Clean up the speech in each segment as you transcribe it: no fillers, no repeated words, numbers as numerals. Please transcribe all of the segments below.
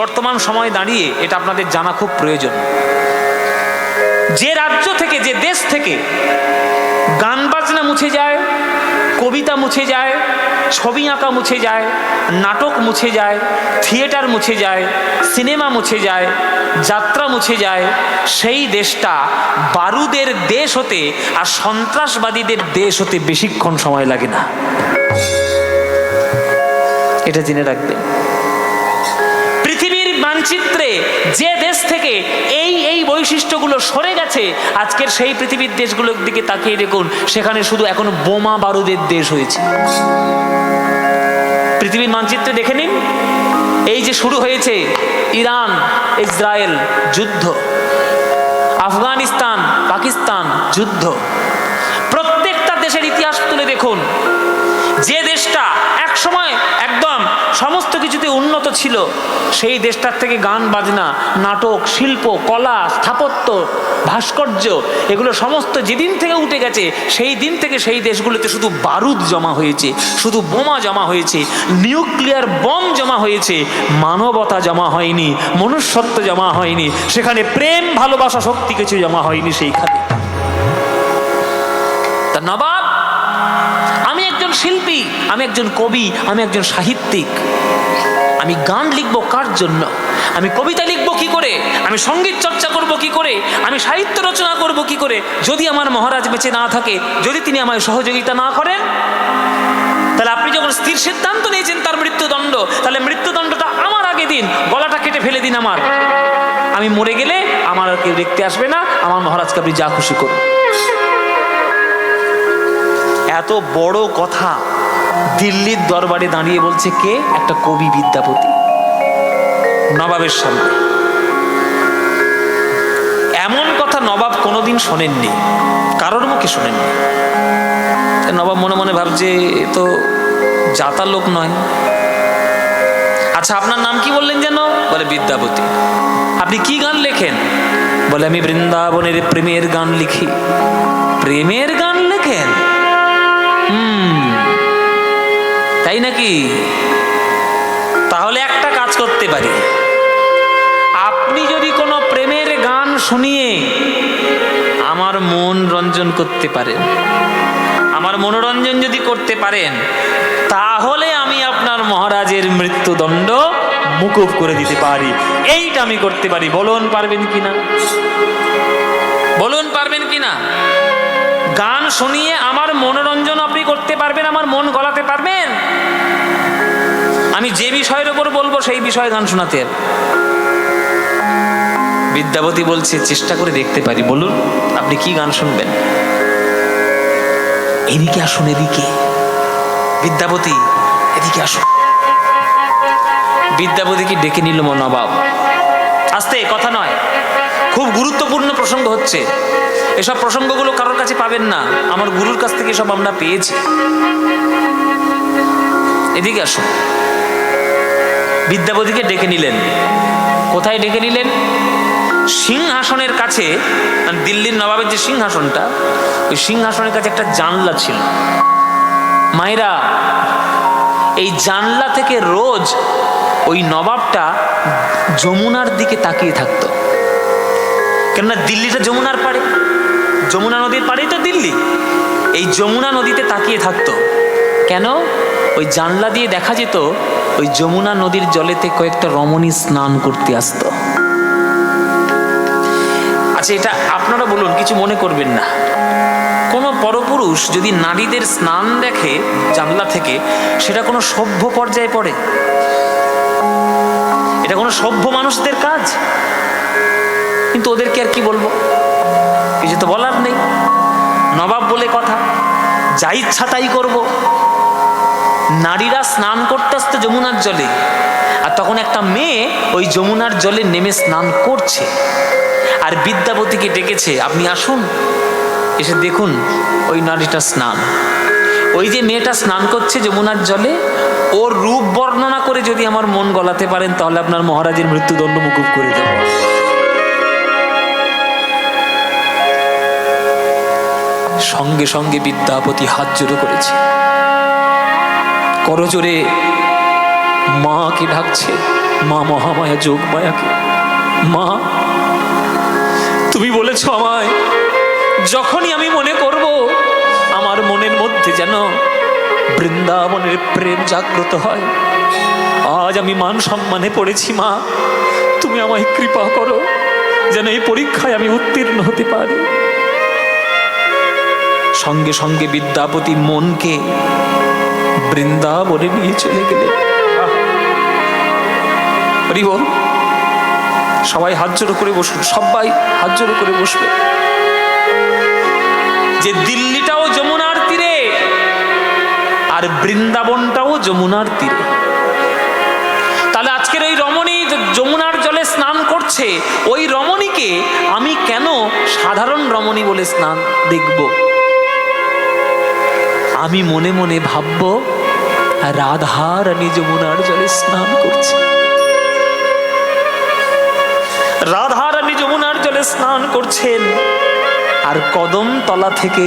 বর্তমান সময় দাঁড়িয়ে এটা আপনাদের জানা খুব প্রয়োজন। যে রাজ্য থেকে, যে দেশ থেকে গান বাজনা মুছে যায়, কবিতা মুছে যায়, ছবি আঁকা মুছে যায়, নাটক মুছে যায়, থিয়েটার মুছে যায়, সিনেমা মুছে যায়, যাত্রা মুছে যায়, সেই দেশটা বারুদের দেশ হতে আর সন্ত্রাসবাদীদের দেশ হতে বেশিক্ষণ সময় লাগে না। এটা জেনে রাখবেন। পৃথিবীর মানচিত্রে যে দেশ থেকে এই বৈশিষ্ট্যগুলো সরে গেছে, আজকের সেই পৃথিবীর দেশগুলোর দিকে তাকিয়ে দেখুন, সেখানে শুধু এখন বোমা বারুদের দেশ হয়েছে। পৃথিবীর মানচিত্রে দেখে নিন, এই যে শুরু হয়েছে ইরান ইসরায়েল যুদ্ধ, আফগানিস্তান পাকিস্তান যুদ্ধ, প্রত্যেকটা দেশের ইতিহাস তুলে দেখুন। যে দেশটা একসময় একদম সমস্ত কিছুতে উন্নত ছিল, সেই দেশটার থেকে গান বাজনা, নাটক, শিল্প, কলা, স্থাপত্য, ভাস্কর্য, এগুলো সমস্ত যেদিন থেকে উঠে গেছে, সেই দিন থেকে সেই দেশগুলোতে শুধু বারুদ জমা হয়েছে, শুধু বোমা জমা হয়েছে, নিউক্লিয়ার বম জমা হয়েছে, মানবতা জমা হয়নি, মনুষ্যত্ব জমা হয়নি, সেখানে প্রেম ভালোবাসা শক্তি কিছু জমা হয়নি সেইখানে। তা নবাব, আমি একজন শিল্পী, আমি একজন কবি, আমি একজন সাহিত্যিক, আমি গান লিখবো কার জন্য, আমি কবিতা লিখবো কি করে, আমি সঙ্গীত চর্চা করব কি করে, আমি সাহিত্য রচনা করব কি করে, যদি আমার মহারাজ বেঁচে না থাকে, যদি তিনি আমায় সহযোগিতা না করেন? তাহলে আপনি যখন স্থির সিদ্ধান্ত নিয়েছেন তার মৃত্যুদণ্ড, তাহলে মৃত্যুদণ্ডটা আমার আগে দিন, গলাটা কেটে ফেলে দিন আমার, আমি মরে গেলে আমার আর কেউ দেখতে আসবে না, আমার মহারাজকে আপনি যা খুশি করুন। এত বড় কথা দিল্লির দরবারে দাঁড়িয়ে বলছে কে? একটা কবি বিদ্যাপতি নবাবের সামনে। এমন কথা নবাব কোনোদিন শোনেননি, কারোর মুখে শোনেননি। নবাব মনে মনে ভাবছে এ তো জাতা লোক নয়। আচ্ছা, আপনার নাম কি বললেন যেন? বলে বিদ্যাপতি। আপনি কি গান লেখেন? বলে আমি বৃন্দাবনের প্রেমের গান লিখি। প্রেমের গান লেখেন? তাই নাকি? তাহলে একটা কাজ করতে পারি, আপনি যদি কোনো প্রেমের গান শুনিয়ে আমার মন রঞ্জন করতে পারেন, আমার মনোরঞ্জন যদি করতে পারেন, তাহলে আমি আপনার মহারাজের মৃত্যুদণ্ড মুকুব করে দিতে পারি। এইটা আমি করতে পারি। বলুন পারবেন কিনা? বলুন পারবেন কিনা? গান শুনিয়ে আমার মনোরঞ্জন আপনি করতে পারবেন, আমার মন গলাতে পারবেন? আমি যে বিষয়ের উপর বলবো সেই বিষয়ে গান শোনাতে। বিদ্যাপতি বলছে চেষ্টা করে দেখতে পারি। বলুন আপনি কি গান শুনবেন? এদিকে আসুন, এদিকে। বিদ্যাপতি এদিকে আসুন। বিদ্যাপতিকে ডেকে নিল নবাব। আস্তে, কথা নয়, খুব গুরুত্বপূর্ণ প্রসঙ্গ হচ্ছে। এসব প্রসঙ্গগুলো কারোর কাছে পাবেন না, আমার গুরুর কাছ থেকে সব আমরা পেয়েছি। এদিকে আসুন। বিদ্যাপতিকে ডেকে নিলেন। কোথায় ডেকে নিলেন? সিংহাসনের কাছে, দিল্লির নবাবের যে সিংহাসনটা, ওই সিংহাসনের কাছে একটা জানলা ছিল। মায়েরা, এই জানলা থেকে রোজ ওই নবাবটা যমুনার দিকে তাকিয়ে থাকতো। কেননা দিল্লিটা যমুনার পাড়ে, যমুনা নদীর পাড়েই তো দিল্লি। এই যমুনা নদীতে তাকিয়ে থাকতো। কেন? ওই জানলা দিয়ে দেখা যেত ওই যমুনা নদীর জলেতে কয়েকটা রমণী স্নান করতে আসতো। আচ্ছা, এটা আপনারা বলুন, কিছু মনে করবেন না। কোনো পরপুরুষ যদি নারীদের স্নান দেখে জানলা থেকে, সেটা কোনো সভ্য পর্যায়ে পড়ে? এটা কোনো সভ্য মানুষদের কাজ? কিন্তু ওদেরকে আর কি বলবো, কিছু তো বলার নেই। নবাব বলে কথা, যা ইচ্ছা তাই করবো। নারীরা স্নান করতে আসতো যমুনার জলে, আর তখন একটা মেয়ে ওই যমুনার জলে নেমে স্নান করছে, আর বিদ্যাপতিকে ডেকেছে, আপনি আসুন, এসে দেখুন ওই নারীটা স্নান। ওই যে মেয়েটা স্নান করছে যমুনার জলে, ওর রূপ বর্ণনা করে যদি আমার মন গলাতে পারেন, তাহলে আপনার মহারাজের মৃত্যুদণ্ড মুকুব করে দেব। সঙ্গে সঙ্গে বিদ্যাপতি হাত জোড়ো করেছে, করজোরে মাকে ডাকছে, মা মহামায়া যোগমায়াকে, মা তুমি বলেছ আমায় যখনই আমি মনে করব আমার মনের মধ্যে যেন বৃন্দাবনের প্রেম জাগ্রত হয়। আজ আমি মান সম্মানে পড়েছি, মা তুমি আমায় কৃপা করো যেন এই পরীক্ষায় আমি উত্তীর্ণ হতে পারি। সঙ্গে সঙ্গে বিদ্যাপতি মনকে বৃন্দাবনে নিয়ে চলে গেলেন। বল সবাই হাত জোড়ো করে বসুন, সবাই হাত জোড়ো করে বসবে। যে দিল্লিটাও যমুনার তীরে আর বৃন্দাবনটাও যমুনার তীরে, তাহলে আজকের ওই রমণী যমুনার জলে স্নান করছে, ওই রমণীকে আমি কেন সাধারণ রমণী বলে স্নান দেখব? আমি মনে মনে ভাবব রাধা রানী যমুনার জলে স্নান করছে, রাধা রানী যমুনার জলে স্নান করছেন, আর কদম তলা থেকে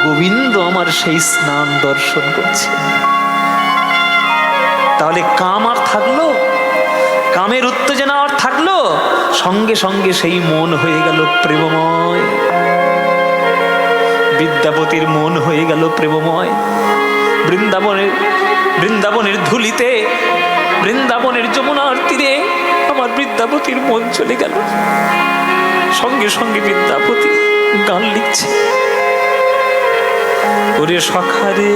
গোবিন্দ আমার সেই স্নান দর্শন করছে। তাহলে কাম আর থাকলো? কামের উত্তেজনা আর থাকলো? সঙ্গে সঙ্গে সেই মন হয়ে গেল প্রেমময়। বিদ্যাপতির মন হয়ে গেল প্রেমময়। বৃন্দাবনের ধুলিতে, বৃন্দাবনের যমুনার তীরে আমার বিদ্যাপতির মন চলে গেল। সঙ্গে সঙ্গে বিদ্যাপতি গান লিখছে, ওরে সখারে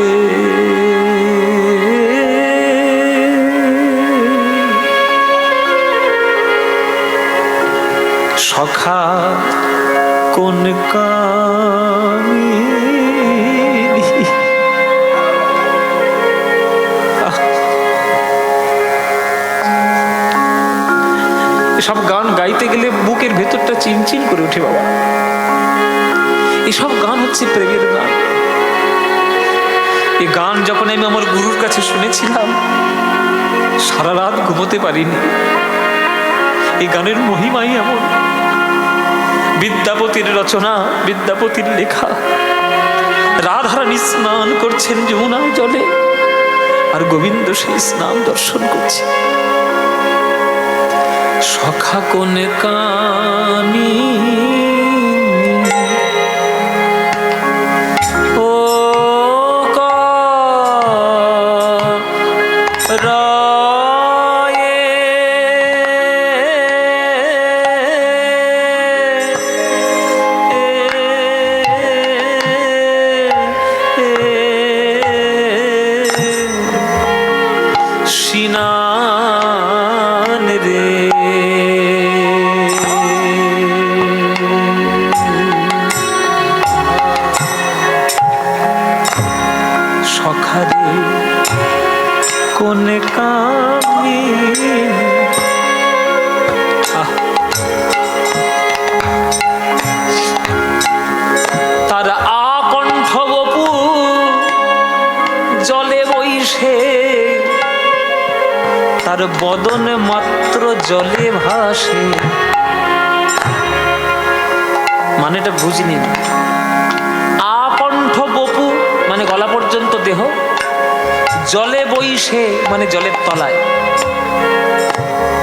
সখা কোন কামি, এসব গান গাইতে গেলে বুকের ভেতরটা চিনচিন করে ওঠে বাবা। এসব গান হচ্ছে প্রেমের গান। এই গান যখন আমি আমার গুরুর কাছে শুনেছিলাম, সারা রাত ঘুমোতে পারিনি। এই গানের মহিমাই এমন। বিদ্যাপতির রচনা, বিদ্যাপতির লেখা। রাধারানী স্নান করছেন যমুনার জলে, আর গোবিন্দ সেই স্নান দর্শন করছে। সখা কোন কামি ও রায়ে সিনান রে সখারে কোন কামি। তার আকণ্ঠ বপু জলে বইসে, তার বদন মাত্র জলে ভাসে। মানেটা বুঝিনি। আকণ্ঠ বপু মানে গলা পর্যন্ত দেহ, জলে বইসে মানে জলের তলায়,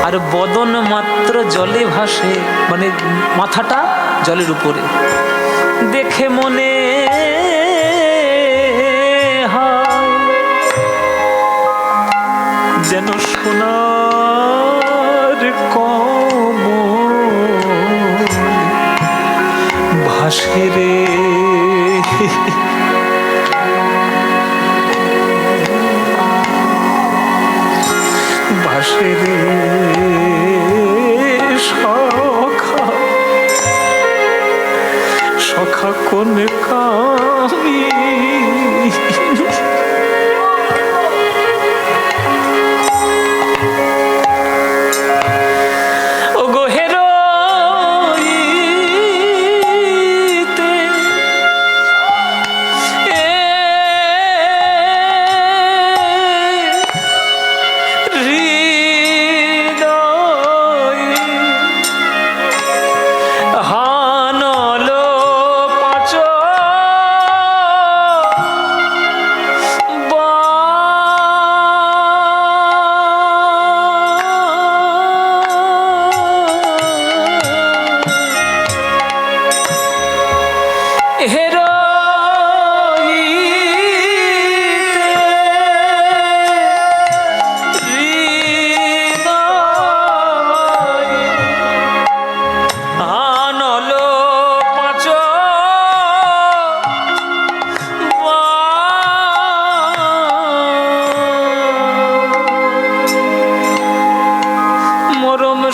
আর বদন মাত্র জলে ভাসে মানে মাথাটা জলের উপরে। দেখে মনে হয় যেন সোনার কমল ভাসে রে। ভাসে রে সখা, সখা কোন কামি। ও গো হেরোইতে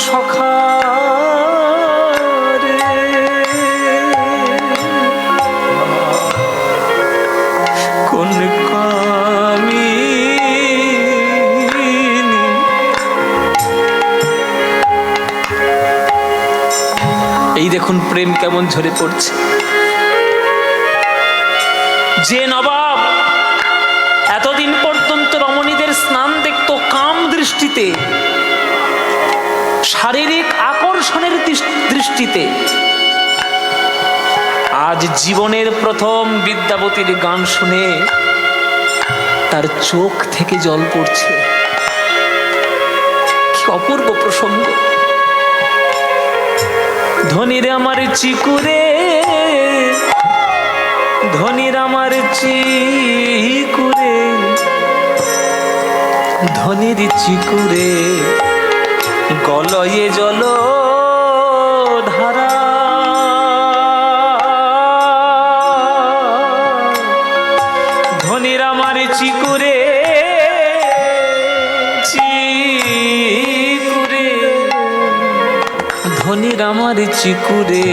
সখা রে, কোন কামিনী এই দেখুন প্রেম কেমন ঝরে পড়ছে। যে নবাব এতদিন পর্যন্ত রমণীদের স্নান দেখত কাম দৃষ্টিতে, শারীরিক আকর্ষণের দৃষ্টিতে, আজ জীবনের প্রথম বিদ্যাবতীর গান শুনে তার চোখ থেকে জল পড়ছে। কি অপূর্ব প্রসঙ্গ। ধনির আমার চিকুরে, ধনির আমার চিকুরে, ধনির চিকুরে গলয়ে জল ধারা, ধনির আমার চিকুরে, চিকুরে, ধনির আমার চিকুরে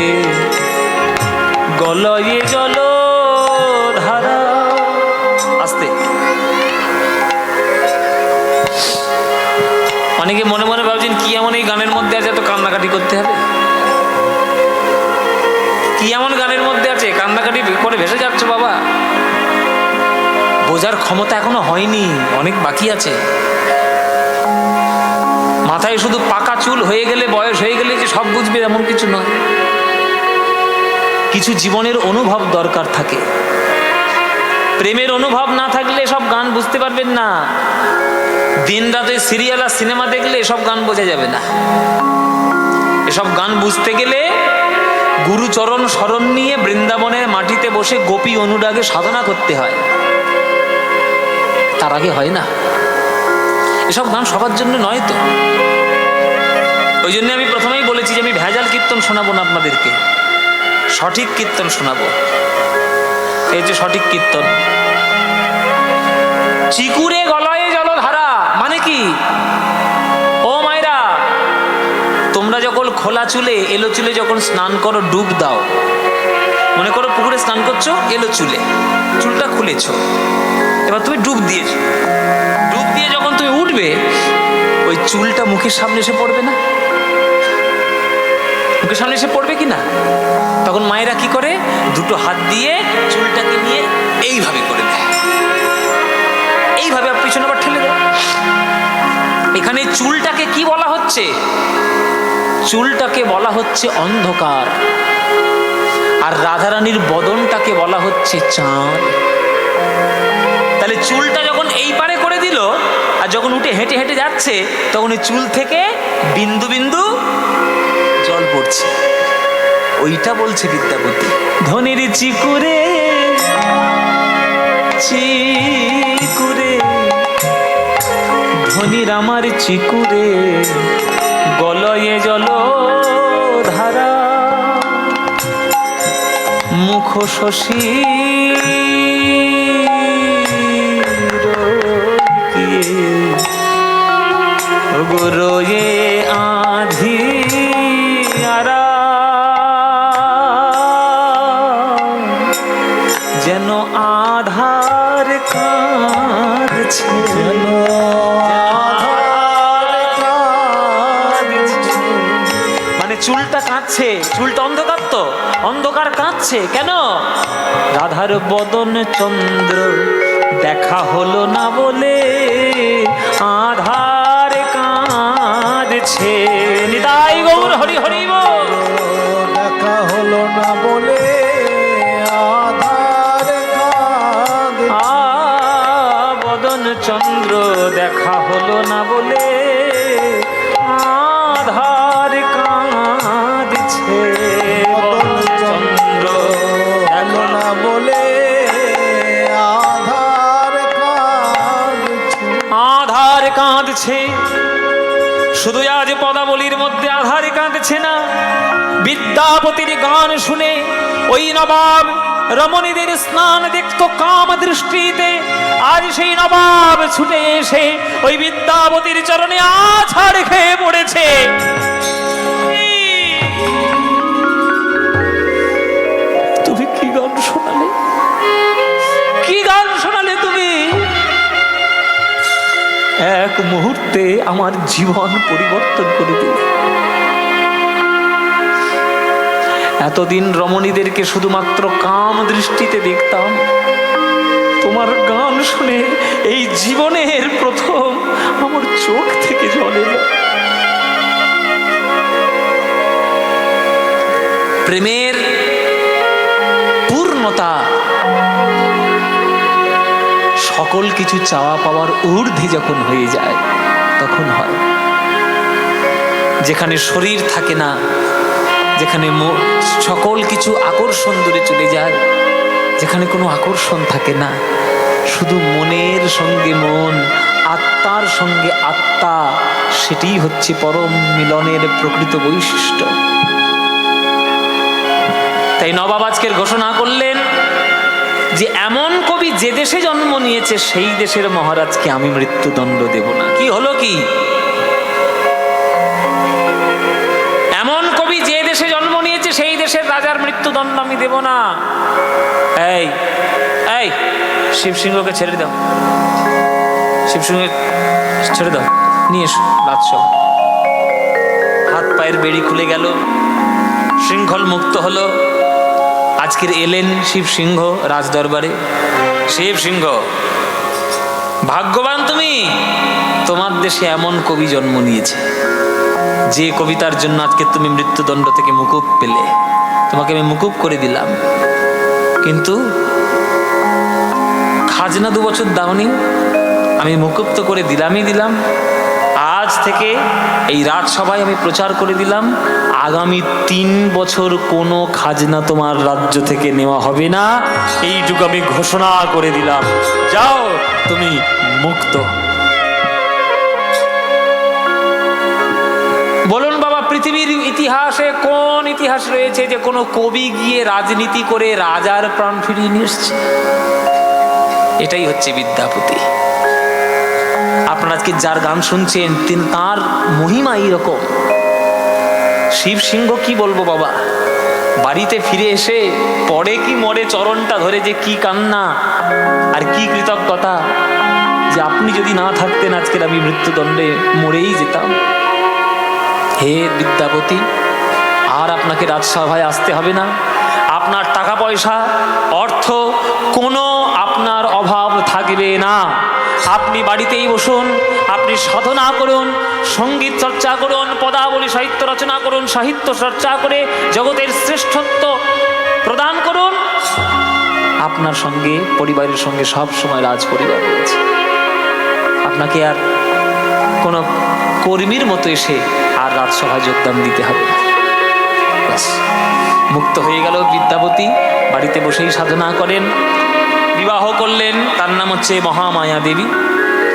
গলয়ে জল ধারা। আস্তে, অনেকে মনে মনে ভাবছেন কি এমন এই গানের মধ্যে আছে এত কান্নাকাটি করতে হবে? কি এমন গানের মধ্যে আছে কান্নাকাটি করে ভেসে যাচ্ছে? বাবা, বোঝার ক্ষমতা এখনো হয়নি, অনেক বাকি আছে। মাথায় শুধু পাকা চুল হয়ে গেলে, বয়স হয়ে গেলে যে সব বুঝবে এমন কিছু নয়। কিছু জীবনের অনুভব দরকার থাকে। প্রেমের অনুভব না থাকলে সব গান বুঝতে পারবেন না। দিন রাতে সিরিয়াল আর সিনেমা দেখলে এসব গান বোঝা যাবে না। এসব গান বুঝতে গেলে গুরুচরণ স্মরণ নিয়ে বৃন্দাবনের মাটিতে বসে গোপী অনুরাগে সাধনা করতে হয়, তার আগে হয় না। এসব গান সবার জন্য নয় তো। ওই জন্য আমি প্রথমেই বলেছি যে আমি ভেজাল কীর্তন শোনাবো না আপনাদেরকে, সঠিক কীর্তন শোনাবো। এই যে সঠিক কীর্তন, চিকুরে গলয়ে জলধারা মানে কি? ও মায়েরা, তোমরা যখন খোলা চুলে, এলো চুলে যখন স্নান করো, ডুব দাও, মনে করো পুকুরে স্নান করছো, এলো চুলে, চুলটা খুলেছো, এবার তুমি ডুব দিয়েছো, ডুব দিয়ে যখন তুমি উঠবে, ওই চুলটা মুখের সামনে এসে পড়বে না? মুখের সামনে এসে পড়বে কি না? তখন মায়েরা কি করে, দুটো হাত দিয়ে চুলটাকে নিয়ে এইভাবে করে দেয়, এইভাবে পিছনে আবার ঠেলে দেয়। এখানে চুলটাকে কি বলা হচ্ছে? চুলটাকে বলা হচ্ছে অন্ধকার, আর রাধারানীর বদনটাকে বলা হচ্ছে চাঁদ। তাহলে চুলটা যখন এই পারে করে দিল, আর যখন উঠে হেঁটে হেঁটে যাচ্ছে, তখন এই চুল থেকে বিন্দু বিন্দু জল পড়ছে। ওইটা বলছে বিদ্যাপতি। ধনির চিকুরে, চিকুরে, ধনির আমার চিকুরে গলয়ে জল ধারা, মুখ শশী রয়ে আধি আরা, যেন আধার কাঁদছে, যেন আধার কাঁদছে। মানে চুলটা কাঁদছে, চুলটা অন্ধকার তো, অন্ধকার কাঁদছে কেন? রাধার বদন চন্দ্র দেখা হলো না বলে আধার কাঁদছে। নিতাই গৌর হরি হরি বল। দেখা হলো না বলে আধার কাঁদছে, বদন চন্দ্র দেখা হলো না বলে আধার কাঁদছে। বদন চন্দ্র এলো না বলে আধার কাঁদছে, আধার কাঁদছে। শুধু আজ পদাবলীর মধ্যে আধার কাঁদছে না, বিদ্যাপতির গান শুনে ওই নবাব রমণীদের স্নান দেখতো কাম দৃষ্টিতে। আজ সেই নবাব ছুটে এসে ওই বিদ্যাপতির চরণে আছাড় খেয়ে পড়েছে। এক মুহূর্তে আমার জীবন পরিবর্তন করে দিল। এতদিন রমণীদেরকে শুধুমাত্র কাম দৃষ্টিতে দেখতাম, তোমার গান শুনে এই জীবনের প্রথম আমার চোখ থেকে জল এলো। প্রেমের পূর্ণতা সকল কিছু চাওয়া পাওয়ার ঊর্ধ্বে যখন হয়ে যায় তখন হয়। যেখানে শরীর থাকে না, যেখানে সকল কিছু আকর্ষণ দূরে চলে যায়, যেখানে কোনো আকর্ষণ থাকে না, শুধু মনের সঙ্গে মন, আত্মার সঙ্গে আত্মা, সেটি হচ্ছে পরম মিলনের প্রকৃত বৈশিষ্ট্য। তাই নবাব আজকের ঘোষণা করলেন যে এমন কবি যে দেশে জন্ম নিয়েছে সেই দেশের মহারাজকে আমি মৃত্যুদণ্ড দেব না। কি হলো কি? এমন কবি যে দেশে জন্ম নিয়েছে সেই দেশের রাজার মৃত্যুদণ্ড আমি দেব না। এই এই শিবসিংহকে ছেড়ে দাও, শিবসিংহ ছেড়ে দাও, নিয়ে এসো রাজসভা। হাত পায়ের বেড়ি খুলে গেল, শৃঙ্খল মুক্ত হলো। আজকের এলেন শিবসিংহ রাজদরবারে। শিবসিংহ, ভাগ্যবান তুমি, তোমার দেশে এমন কবি জন্ম নিয়েছে যে কবিতার জন্য আজকে তুমি মৃত্যুদণ্ড থেকে মুকুব পেলে। তোমাকে আমি মুকুব করে দিলাম, কিন্তু খাজনা 2 বছর দাওনি। আমি মুকুব তো করে দিলামই দিলাম। আজ থেকে এই রাজসভায় আমি প্রচার করে দিলাম, আগামী 3 বছর কোনো খাজনা তোমার রাজ্য থেকে নেওয়া হবে না। এইটুকু আমি ঘোষণা করে দিলাম। যাও, তুমি মুক্ত। বলুন বাবা, পৃথিবীর ইতিহাসে কোন ইতিহাস রয়েছে যে কোনো কবি গিয়ে রাজনীতি করে রাজার প্রাণ ফিরিয়ে নিয়ে এসছে? এটাই হচ্ছে বিদ্যাপতি। আপনারা আজকে যার গান শুনছেন তিনি, তার মহিমা এইরকম। শিবসিংহ কি বলবো বাবা, বাড়িতে ফিরে এসে পড়ে কি মরে চরণটা ধরে যে কি কান্না আর কি কৃতজ্ঞতা, যে আপনি যদি না থাকতেন আজকের আমি মৃত্যুদণ্ডে মরেই যেতাম। হে বিদ্যাপতি, আর আপনাকে রাজসভায় আসতে হবে না। আপনার টাকা পয়সা, অর্থ, কোনো আপনার অভাব থাকবে না। আপনি বাড়িতেই বসুন, আপনি সাধনা করুন, সঙ্গীত চর্চা করুন, পদাবলী সাহিত্য রচনা করুন, সাহিত্য চর্চা করে জগতের শ্রেষ্ঠত্ব প্রদান করুন। আপনার সঙ্গে, পরিবারের সঙ্গে সব সময় রাজ পরিবার রয়েছে। আপনাকে আর কোনো কর্মীর মতো এসে আর রাজসভায় যোগদান দিতে হবে না। ব্যাস, মুক্ত হয়ে গেল বিদ্যাপতি। বাড়িতে বসেই সাধনা করেন। বিবাহ করলেন, তার নাম হচ্ছে মহামায়া দেবী।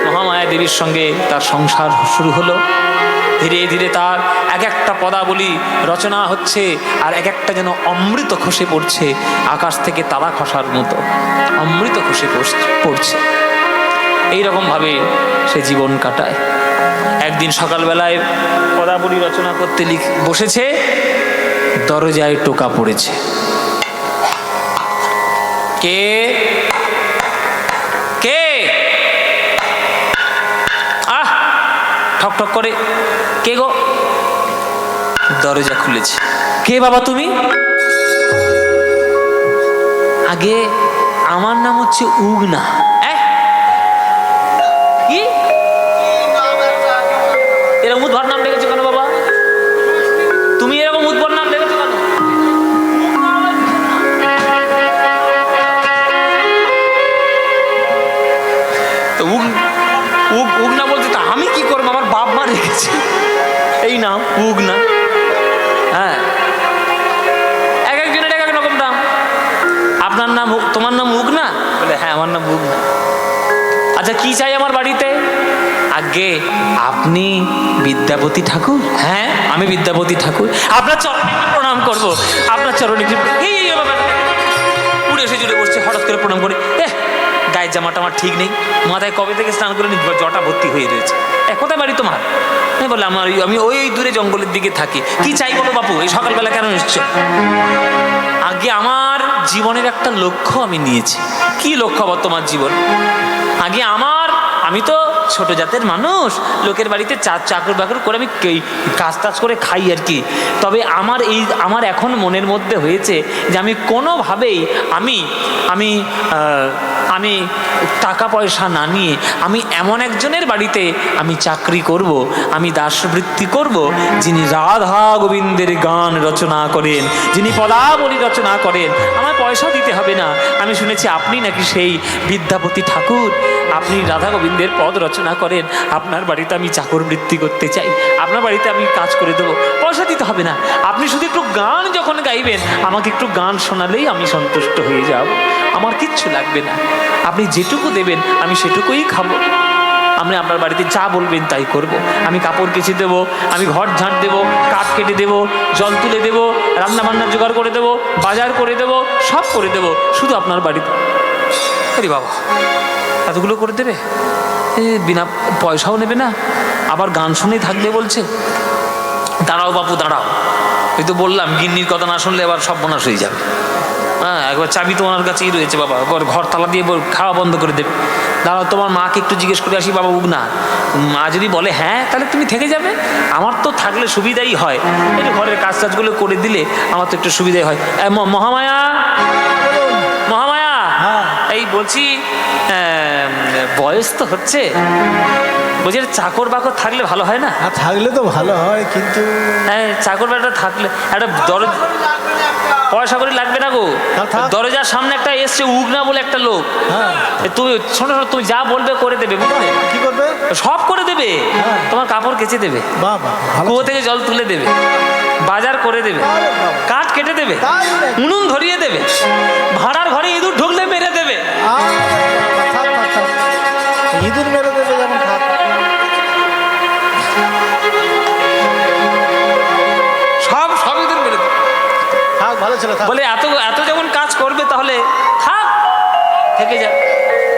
মহামায়া দেবীর সঙ্গে তার সংসার শুরু হলো। ধীরে ধীরে তার এক একটা পদাবলী রচনা হচ্ছে, আর এক একটা যেন অমৃত খসে পড়ছে, আকাশ থেকে তারা খসার মতো অমৃত খসে পড়ছে। এইরকমভাবে সে জীবন কাটায়। একদিন সকালবেলায় পদাবলী রচনা করতে বসেছে, দরজায় টোকা পড়েছে। কে কে? আহ, ঠক ঠক করে, কে গো? দরজা খুলেছে। কে বাবা তুমি? আগে আমার নাম হচ্ছে উগনা। কি এরকম উদ্ভট নাম রেখেছো কেন বাবা? তুমি এরকম উদ্ভট নাম রেখেছো কেন? উগনা বলতে তা আমি কি করবো? আমার বাপ মা রেখেছে এই নাম উগনা। হ্যাঁ, এক একজনের এক এক রকম নাম। আপনার নাম, তোমার নাম উগনা? বলে হ্যাঁ, আমার নাম উগনা। আচ্ছা, কি চাই আমার বাড়িতে? আগে আপনি বিদ্যাপতি ঠাকুর? হ্যাঁ, আমি বিদ্যাপতি ঠাকুর। আপনার চরণে প্রণাম করবো। আপনার চরণে উড়ে এসে জুড়ে বসছে, হঠাৎ করে প্রণাম করে। গায়ের জামাটা আমার ঠিক নেই, মাথায় কবে থেকে স্নান করে জটা ভর্তি হয়ে রয়েছে। কোথায় বাড়ি তোমার? বলে আমি ওই দূরে জঙ্গলের দিকে থাকি। কি চাই বলো বাপু, এই সকালবেলা কেন এসছো? আগে আমার জীবনের একটা লক্ষ্য আমি নিয়েছি। কি লক্ষ্য বর্তমান জীবন? আগে আমি তো ছোট জাতের মানুষ, লোকের বাড়িতে চাকর বাকর করে আমি কাজ টাজ করে খাই আর কি। তবে আমার এখন মনের মধ্যে হয়েছে যে আমি কোনোভাবেই আমি টাকা পয়সা না নিয়ে আমি এমন একজনের বাড়িতে আমি চাকরি করব, আমি দাসবৃত্তি করব, যিনি রাধা গোবিন্দের গান রচনা করেন, যিনি পদাবলী রচনা করেন। আমার পয়সা দিতে হবে না। আমি শুনেছি আপনি নাকি সেই বিদ্যাপতি ঠাকুর, আপনি রাধা গোবিন্দের পদ রচনা করেন। আপনার বাড়িতে আমি চাকর বৃত্তি করতে চাই, আপনার বাড়িতে আমি কাজ করে দেবো, পয়সা দিতে হবে না। আপনি শুধু একটু গান যখন গাইবেন, আমাকে একটু গান শোনালেই আমি সন্তুষ্ট হয়ে যাব, আমার কিচ্ছু লাগবে না। আপনি যেটুকু দেবেন আমি সেটুকুই খাবো। আমি আপনার বাড়িতে যা বলবেন তাই করব। আমি কাপড় কেচে দেবো, আমি ঘর ঝাঁট দেবো, কাঠ কেটে দেবো, জল তুলে দেবো, রান্না বান্নার জোগাড় করে দেবো, বাজার করে দেবো, সব করে দেবো, শুধু আপনার বাড়িতে। আরে বাবা, এতগুলো করে দেবে? বিনা পয়সাও নেবে না, আবার গান শুনেই থাকবে বলছে। দাঁড়াও বাপু দাঁড়াও, এই তো বললাম গিন্নির কথা না শুনলে এবার সর্বনাশ হয়ে যাবে। হ্যাঁ, একবার চাবি তো ওনার কাছেই রয়েছে বাবা, ঘর তালা দিয়ে খাওয়া বন্ধ করে দেবে। দাঁড়াও, তোমার মাকে একটু জিজ্ঞেস করে আসি বাবা উগনা। মা যদি বলে হ্যাঁ, তাহলে তুমি থেকে যাবে। আমার তো থাকলে সুবিধাই হয়, এই যে ঘরের কাজ টাজগুলো করে দিলে আমার তো একটু সুবিধাই হয়। মহামায়া, মহামায়া, এই বলছি বয়স তো হচ্ছে, বলছি চাকর বাকর থাকলে ভালো হয় না? থাকলে তো ভালো হয়, কিন্তু হ্যাঁ, চাকর বাকর থাকলে একটা পয়সা করে লাগবে না গো। দরজার সামনে একটা এসছে উগনা বলে একটা লোক, তুমি শোনো, তুমি যা বলবে করে দেবে, বুঝলে? কি করবে? সব করে দেবে। তোমার কাপড় কেচে দেবে, কুয়ো থেকে জল তুলে দেবে, বাজার করে দেবে, কাঠ কেটে দেবে, উনুন ধরিয়ে দেবে, ভাড়ার ঘরে ইঁদুর ঢুকলে মেরে দেবে। ইঁদুর মেরে দেবে যেমন সব ইঁদুর মেরে দেবে। ভালো ছিল বলে এত যখন কাজ করবে তাহলে থাক, থেকে যা।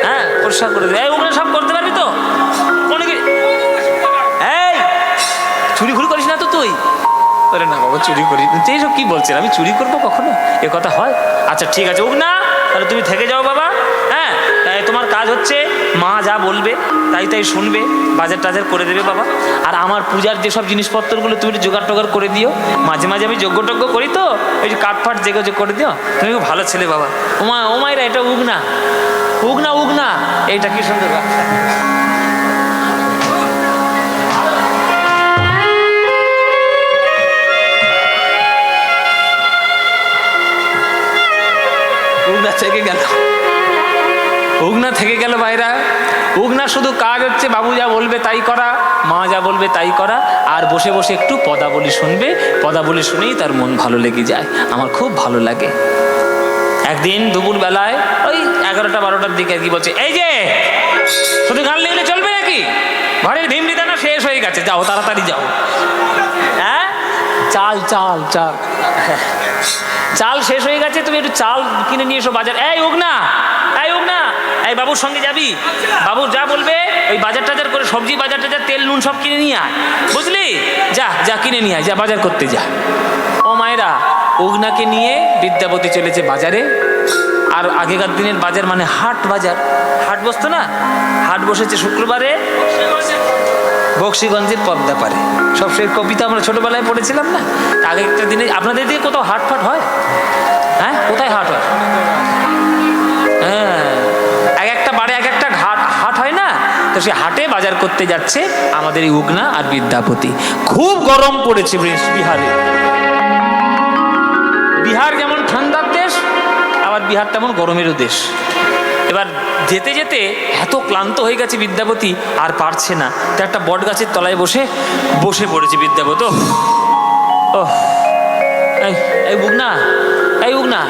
হ্যাঁ, পরিষ্কার করে দেবে। ওগুলো সব করতে পারবি তো? অনেকে এই চুরি ঘুরি করিস না তো তুই? আরে না বাবা, চুরি করি তুই, এইসব কি বলছেন? আমি চুরি করবো কখনো? এ কথা হয়? আচ্ছা ঠিক আছে উগনা, তাহলে তুমি থেকে যাও বাবা। হ্যাঁ, তোমার কাজ হচ্ছে মা যা বলবে তাই শুনবে, বাজার টাজার করে দেবে বাবা। আর আমার পূজার যেসব জিনিসপত্রগুলো তুমি জোগাড় টোগাড় করে দিও। মাঝে মাঝে আমি যজ্ঞ টজ্ঞ করি তো, ওই যে কাঠ ফাট জেগে করে দিও। তুমি খুব ভালো ছেলে বাবা। ওমাইরা, এটা উগনা, উগনা উগনা, এইটা কি সুন্দর। উগনা থেকে গেল, উগনা থেকে গেল বাইরা। উগনা শুধু কাজ হচ্ছে বাবু যা বলবে তাই করা, মা যা বলবে তাই করা, আর বসে বসে একটু পদাবলী শুনবে। পদাবলী শুনেই তার মন ভালো লেগে যায়, আমার খুব ভালো লাগে। একদিন দুপুর বেলায় ওই 11টা-12টার দিকে আর কি বলছে, এই যে শুধু গান লিখলে চলবে নাকি? ঘরের ভিমরি দানা শেষ হয়ে গেছে, যাও তাড়াতাড়ি যাও। হ্যাঁ, চাল চাল চাল চাল শেষ হয়ে গেছে, তুমি একটু চাল কিনে নিয়ে এসো বাজার। এই উগনা, এই উগনা, এই বাবুর সঙ্গে যাবি, বাবু যা বলবে ওই বাজার টাজার করে, সবজি বাজার টাজার, তেল নুন সব কিনে নিয়ে আয়, বুঝলি? যা যা কিনে নিয়ে আয়, যা বাজার করতে যা। ও মায়েরা, উগনাকে নিয়ে বিদ্যাপতি চলেছে বাজারে। আর আগেকার দিনের বাজার মানে হাট বাজার, হাট বসতো না? হাট বসেছে শুক্রবারে বক্সিগঞ্জের পদ্মা পারে। সব সেই কবিতা আমরা ছোটবেলায় পড়েছিলাম না? আগেকার দিনে আপনাদের দিকে কোথাও হাট ফাট হয়? হ্যাঁ, কোথায় হাট হয়? হ্যাঁ, এক একটা বারে এক একটা হাট হয় না? তো সে হাটে বাজার করতে যাচ্ছে আমাদের এই উগনা আর বিদ্যাপতি। খুব গরম পড়েছে বিহারে। বিহার যেমন ঠান্ডার দেশ, আবার বিহার তেমন গরমেরও দেশ। এবার যেতে যেতে এত ক্লান্ত হয়ে গেছে বিদ্যাপতি, আর পারছে না, তো একটা বট গাছের তলায় বসে পড়েছে বিদ্যাপতি। ও এই উগনা, এই উগনা,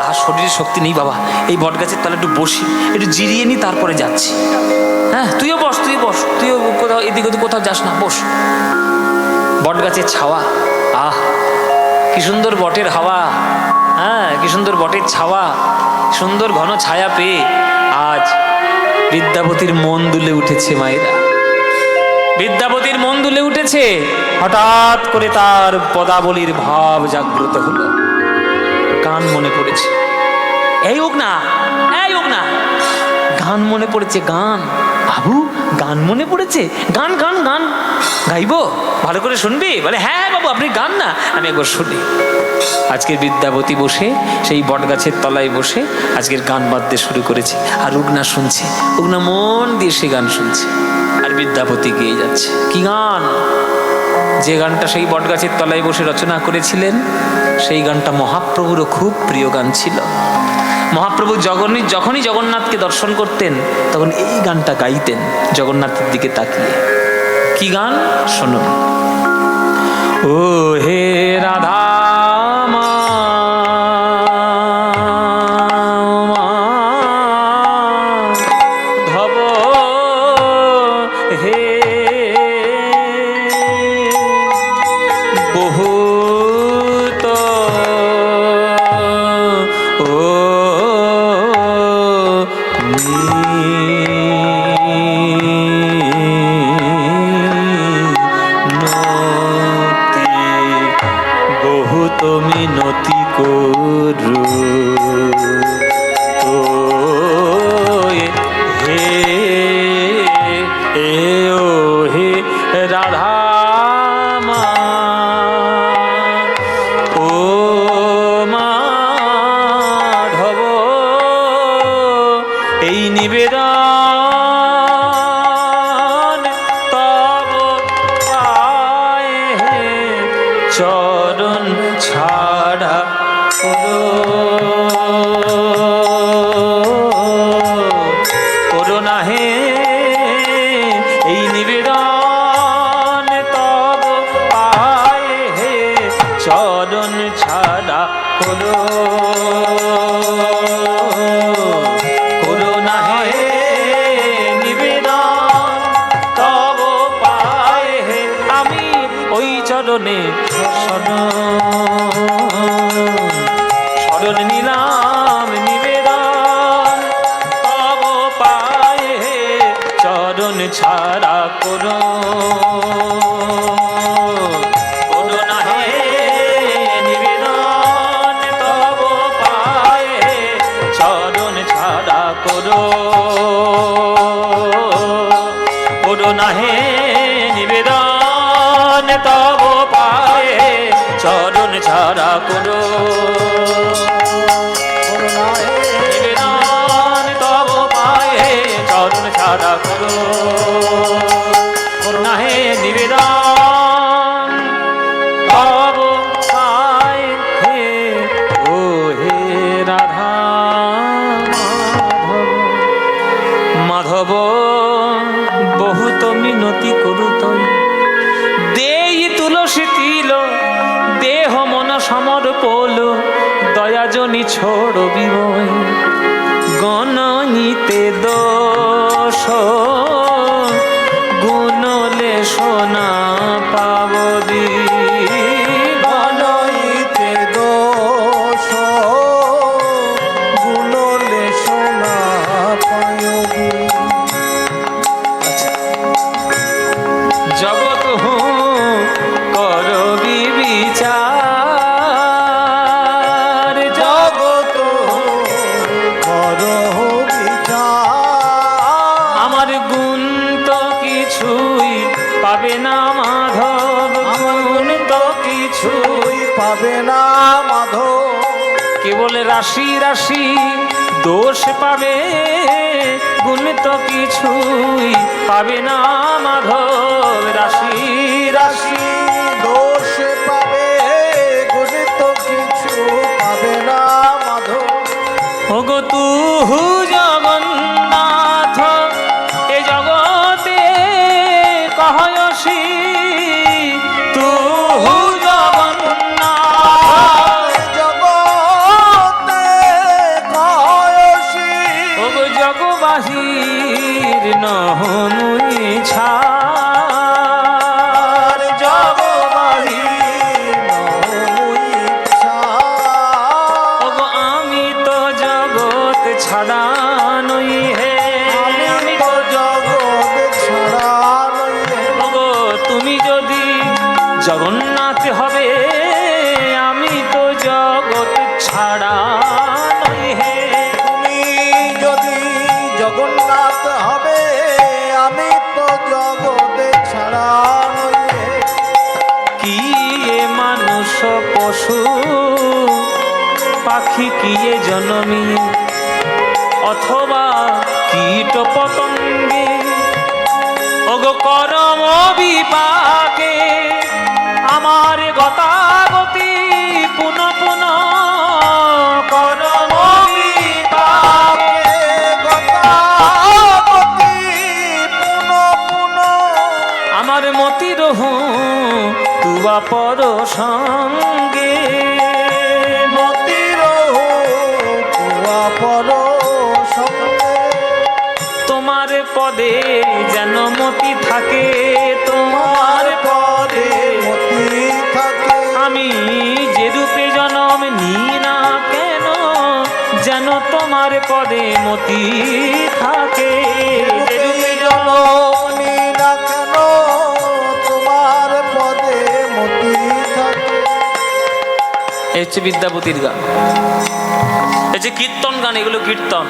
আর শরীরে শক্তি নেই বাবা, এই বট গাছের তলায় একটু বসি, একটু জিরিয়ে নি, তারপরে যাচ্ছি। হ্যাঁ, তুইও বস, তুইও কোথাও এদিক ওদিক কোথাও যাস না, বস। বট গাছের ছাওয়া, আহ কি সুন্দর বটের হাওয়া, হ্যাঁ কি সুন্দর বটের ছাওয়া, সুন্দর ঘন ছায়া পেয়ে আজ বিদ্যাপতির মন দুলে উঠেছে। মায়েরা, বিদ্যাপতির মন দুলে উঠেছে। হঠাৎ করে তার পদাবলীর ভাব জাগ্রত হলো, গান মনে পড়েছে। এই উগনা, এই উগনা, গান মনে পড়েছে, গান। বাবু গান মনে পড়েছে, গান গান গান গাইবো, ভালো করে শুনবি? বলে হ্যাঁ বাবু আপনি গান না, আমি একবার শুনি। আজকের বিদ্যাপতি বসে সেই বটগাছের তলায় বসে আজকের গান বাজতে শুরু করেছে, আর রুগনা শুনছে, রুগনা মন দিয়ে সে গান শুনছে, আর বিদ্যাপতি গেয়ে যাচ্ছে। কি গান? যে গানটা সেই বটগাছের তলায় বসে রচনা করেছিলেন, সেই গানটা মহাপ্রভুরও খুব প্রিয় গান ছিল। মহাপ্রভু যখনই জগন্নাথকে দর্শন করতেন তখন এই গানটা গাইতেন জগন্নাথের দিকে তাকিয়ে। কি গান? শুনুন। ও হে রাধা ধব হে বহুত ও মিনতি করু ও হে ও হে রাধা মা, ও মাধব এই নিবেদন তব পায়ে চরণ ছাড়া করো না হে এই নিবেদন তব পায়ে হে চরণ ছাড়া করো না হে নিবেদন তব পায়ে হে আমি ওই চরণে শরণ নিলাম নিবেদন তব পায়ে চরণ ছাড়া করো না হে নিবেদন তব পায়ে চরণ ছাড়া করো না হে নিবেদন তব পায়ে চরণ ছাড়া করো নিবেদন তব পায়ে চরণ ছাড়া করো না হে নিবেদন তব পায়ে হে ও হে রাধা মাধব বহুত মিনতি করু তৈ দেই তুলসী তিল দেহ মন সমর্পল দয়াজনি ছোড় বিবয় গণইতে দোষ গুণলে সোনা পাবদি গণইতে দোষ গুণলে সোনা পায়বি। জগৎ করবি বিচার জগৎ করহ বিচার আমার গুণ তো কিছুই পাবে না মাধব, গুণ তো কিছুই পাবে না মাধব কেবল রাশি রাশি দোষ পাবে, গুণ তো কিছুই পাবে না মাধব, রাশি রাশি দোষ পাবে গুণ তো কিছু পাবে না মাধব। ওগো তুহু জগন্নাথ এ জগতে কহয়সি, তুহু জগন্নাথ জগতে কয়সি ওগো জগবাহির নহমুই ছাড়, জগবাহির ওগো আমি তো জগৎ ছাড়া নই হে, আমি তো জগৎ ছাড়া ওগো তুমি যদি জগন্নাথ হবে আমি তো জগৎ ছাড়া নই হে, তুমি যদি জগন্নাথ হবে মানুষ পশু পাখি কি এ জনমী অথবা কীট পতঙ্গে ওগো করম বিপাকে আমার গতাগতি পুনঃ পুনঃ করম বিপাকে গতাগতি পুনঃ পুনঃ আমার মতি রহু তুবা পর সঙ্গে মতির তুয়া পর সঙ্গে তোমার পদে যেন মতি থাকে তোমার পদে মতি থাকে আমি যে রূপে জন্ম নিই না কেন যেন তোমার পদে মতি থাকে যে রূপে জন্ম জননী না কেন তোমার পদে মতি থাকে। এই হচ্ছে বিদ্যাপতির গান, এই যে কীর্তন গান, এগুলো কীর্তন।